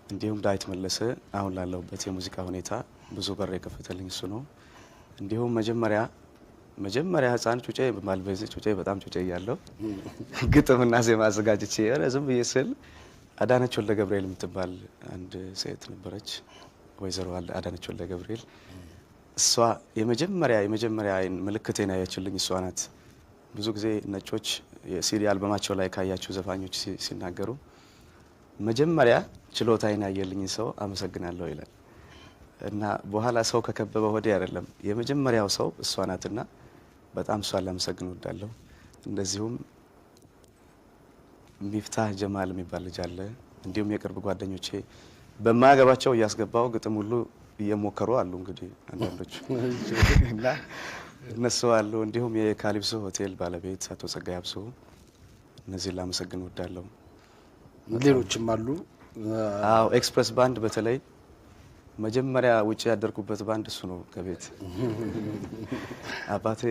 እንዲሁም ዳዊት መለሰ አሁን ላለሁበት የሙዚቃ ሁኔታ ብዙ በር የከፈተልኝ እሱ ነው። እንዲሁም መጀመሪያ ህፃን ጩጬ በማልበዝ ጩጬ በጣም ጩጬ እያለሁ ግጥምና ዜማ አዘጋጅቼ ዝም ብዬ ስል አዳነች ወልደ ገብርኤል የምትባል አንድ ሴት ነበረች፣ ወይዘሮ አዳነች ወልደ ገብርኤል። እሷ የመጀመሪያ ምልክቴን ያየችልኝ እሷ ናት። ብዙ ጊዜ ነጮች የሲዲ አልበማቸው ላይ ካያችሁ ዘፋኞች ሲናገሩ መጀመሪያ ችሎታዬን ያየልኝ ሰው አመሰግናለሁ ይላል እና በኋላ ሰው ከከበበ ወዲህ አይደለም የመጀመሪያው ሰው እሷ ናትና በጣም እሷን ላመሰግን እወዳለሁ። እንደዚሁም ሚፍታህ ጀማል የሚባል ልጅ አለ። እንዲሁም የቅርብ ጓደኞቼ በማያገባቸው እያስገባው ግጥም ሁሉ እየሞከሩ አሉ እንግዲህ አንዳንዶች እና እነሱ አሉ። እንዲሁም የካሊብሶ ሆቴል ባለቤት አቶ ጸጋይ አብሶ እነዚህ ላመሰግን እወዳለሁ። ሌሎችም አሉ። አዎ ኤክስፕረስ ባንድ በተለይ መጀመሪያ ውጪ ያደርኩበት ባንድ እሱ ነው። ከቤት አባቴ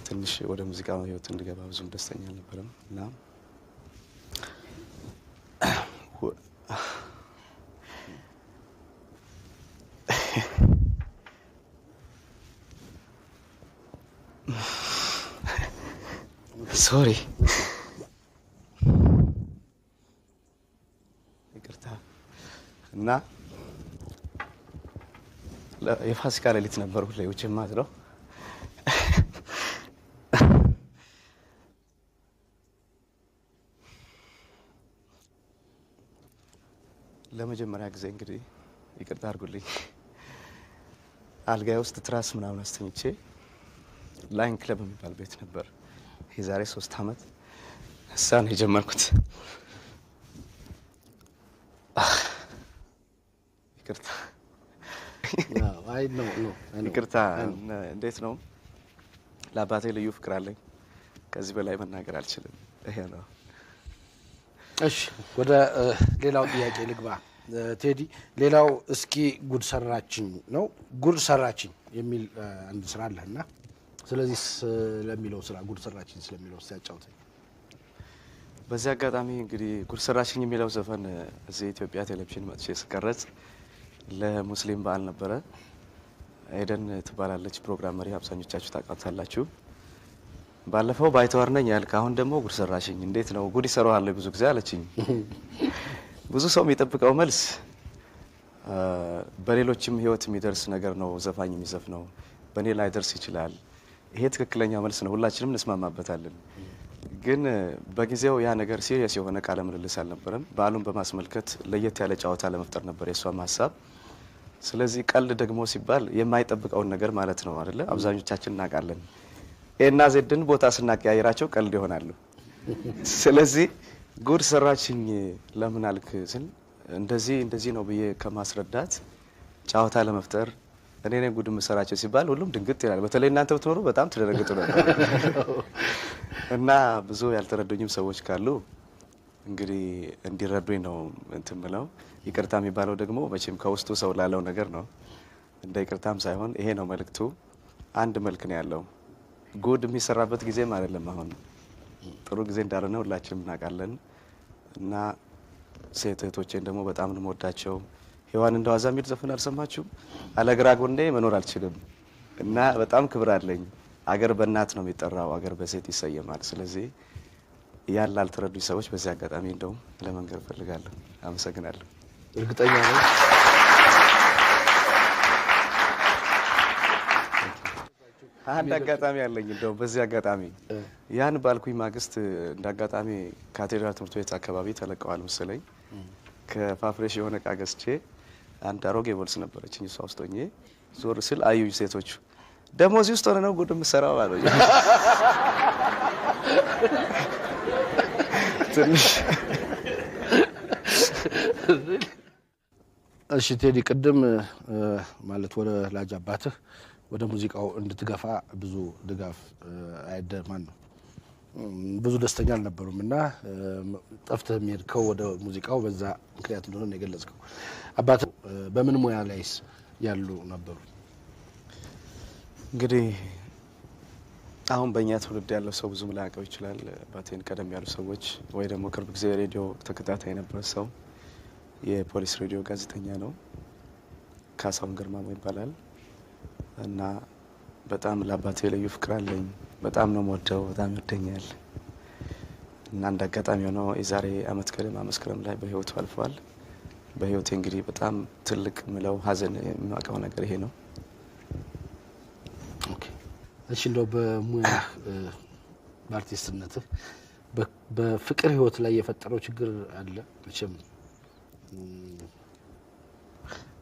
ትንሽ ወደ ሙዚቃው ህይወት እንድገባ ብዙም ደስተኛ አልነበረም እና ሶሪ ይቅርታ። እና የፋሲካ ሌሊት ነበር ሁሌ ውጭ ማድረው። ለመጀመሪያ ጊዜ እንግዲህ ይቅርታ አድርጉልኝ አልጋዬ ውስጥ ትራስ ምናምን አስተኝቼ ላይን ክለብ የሚባል ቤት ነበር የዛሬ 3 አመት እሳን የጀመርኩት። ይቅርታ ይቅርታ። እንዴት ነው? ለአባቴ ልዩ ፍቅር አለኝ። ከዚህ በላይ መናገር አልችልም። ይሄ ነው። እሺ ወደ ሌላው ጥያቄ ልግባ። ቴዲ ሌላው እስኪ ጉድ ሰራችኝ ነው። ጉድ ሰራችኝ የሚል አንድ ስራ አለና ስለዚህ ስለሚለው ስራ ጉድ ሰራችኝ ስለሚለው ሲያጫውተኝ። በዚህ አጋጣሚ እንግዲህ ጉድ ሰራችኝ የሚለው ዘፈን እዚህ ኢትዮጵያ ቴሌቪዥን መጥቼ ስቀረጽ ለሙስሊም በዓል ነበረ። ኤደን ትባላለች ፕሮግራም መሪ፣ አብዛኞቻችሁ ታውቃታላችሁ። ባለፈው ባይተዋር ነኝ ያልክ አሁን ደግሞ ጉድ ሰራሽኝ እንዴት ነው ጉድ ይሰራዋል ብዙ ጊዜ አለችኝ። ብዙ ሰው የሚጠብቀው መልስ በሌሎችም ህይወት የሚደርስ ነገር ነው ዘፋኝ የሚዘፍነው፣ በእኔ ላይ ደርስ ይችላል። ይሄ ትክክለኛ መልስ ነው፣ ሁላችንም እንስማማበታለን። ግን በጊዜው ያ ነገር ሲሪየስ የሆነ ቃለ ምልልስ አልነበረም። በዓሉን በማስመልከት ለየት ያለ ጨዋታ ለመፍጠር ነበር የሷም ሀሳብ። ስለዚህ ቀልድ ደግሞ ሲባል የማይጠብቀውን ነገር ማለት ነው አይደለ? አብዛኞቻችን እናውቃለን። ኤና ዜድን ቦታ ስናቀያየራቸው ቀልድ ይሆናሉ። ስለዚህ ጉድ ሰራችኝ ለምን አልክ ስል እንደዚህ ነው ብዬ ከማስረዳት ጨዋታ ለመፍጠር እኔ ነኝ ጉድ መሰራቸው ሲባል ሁሉም ድንግጥ ይላል። በተለይ እናንተ ብትኖሩ በጣም ትደረግጡ ነበር። እና ብዙ ያልተረዱኝም ሰዎች ካሉ እንግዲህ እንዲረዱኝ ነው እንትምለው። ይቅርታ የሚባለው ደግሞ መቼም ከውስጡ ሰው ላለው ነገር ነው። እንደ ይቅርታም ሳይሆን ይሄ ነው መልእክቱ። አንድ መልክ ነው ያለው። ጉድ የሚሰራበት ጊዜም አይደለም አሁን ጥሩ ጊዜ እንዳልሆነ ሁላችንም እናውቃለን። እና ሴት እህቶቼን ደግሞ በጣም ነው የምወዳቸው። ሔዋን እንደዋዛ የሚል ዘፈን አልሰማችሁም? አለግራ ጎንዴ መኖር አልችልም እና በጣም ክብር አለኝ። አገር በእናት ነው የሚጠራው፣ አገር በሴት ይሰየማል። ስለዚህ ያን ላልተረዱኝ ሰዎች በዚህ አጋጣሚ እንደውም ለመንገር ፈልጋለሁ። አመሰግናለሁ። እርግጠኛ ነኝ አንድ አጋጣሚ አለኝ። እንደውም በዚህ አጋጣሚ ያን ባልኩኝ ማግስት እንደ አጋጣሚ ካቴድራል ትምህርት ቤት አካባቢ ተለቀዋል መሰለኝ። ከፋፍሬሽ የሆነ ዕቃ ገዝቼ አንድ አሮጌ ቦልስ ነበረችኝ። እሷ ውስጥ ሆኜ ዞር ስል አዩኝ ሴቶቹ። ደግሞ እዚህ ውስጥ ሆነ ነው ጉድ የምትሰራው አሉኝ። ትንሽ እሺ ቴዲ፣ ቅድም ማለት ወደ ላጅ አባትህ ወደ ሙዚቃው እንድትገፋ ብዙ ድጋፍ አይደማን ነው ብዙ ደስተኛ አልነበሩም እና ጠፍተህ የሚሄድከው ወደ ሙዚቃው በዛ ምክንያት እንደሆነ የገለጽከው። አባትህ በምን ሙያ ላይስ ያሉ ነበሩ? እንግዲህ አሁን በእኛ ትውልድ ያለው ሰው ብዙም ላያውቀው ይችላል። አባቴን ቀደም ያሉ ሰዎች ወይ ደግሞ ቅርብ ጊዜ ሬዲዮ ተከታታይ የነበረ ሰው የፖሊስ ሬዲዮ ጋዜጠኛ ነው። ካሳሁን ግርማሞ ይባላል እና በጣም ለአባቴ ልዩ ፍቅር አለኝ። በጣም ነው የምወደው፣ በጣም ይወደኛል እና እንደ አጋጣሚ ሆኖ የዛሬ አመት ገደማ መስከረም ላይ በህይወቱ አልፏል። በህይወቴ እንግዲህ በጣም ትልቅ ምለው ሀዘን የማውቀው ነገር ይሄ ነው። ኦኬ እሺ፣ እንደው በሙያ በአርቲስትነትህ በፍቅር ህይወት ላይ የፈጠረው ችግር አለ መቼም?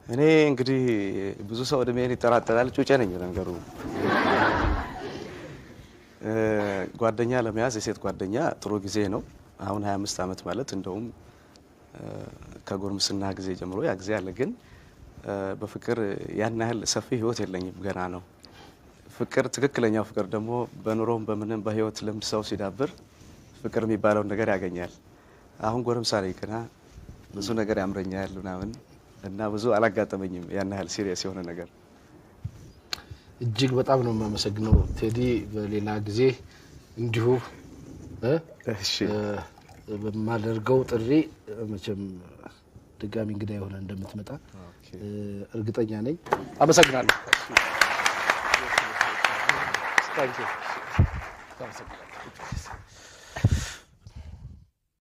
እኔ እንግዲህ ብዙ ሰው እድሜን ይጠራጠራል። ጩጬ ነኝ ነገሩ። ጓደኛ ለመያዝ የሴት ጓደኛ ጥሩ ጊዜ ነው። አሁን 25 አመት ማለት እንደውም ከጎርምስና ጊዜ ጀምሮ ያ ጊዜ አለ። ግን በፍቅር ያን ያህል ሰፊ ህይወት የለኝም፣ ገና ነው። ፍቅር ትክክለኛው ፍቅር ደግሞ በኑሮም በምንም በህይወት ልምድ ሰው ሲዳብር ፍቅር የሚባለውን ነገር ያገኛል። አሁን ጎርምሳ ነኝ ገና፣ ብዙ ነገር ያምረኛል ምናምን እና ብዙ አላጋጠመኝም ያን ያህል ሲሪየስ የሆነ ነገር። እጅግ በጣም ነው የማመሰግነው ቴዲ። በሌላ ጊዜ እንዲሁ በማደርገው ጥሪ መቼም ድጋሚ እንግዳ የሆነ እንደምትመጣ እርግጠኛ ነኝ። አመሰግናለሁ። ታንኪዩ።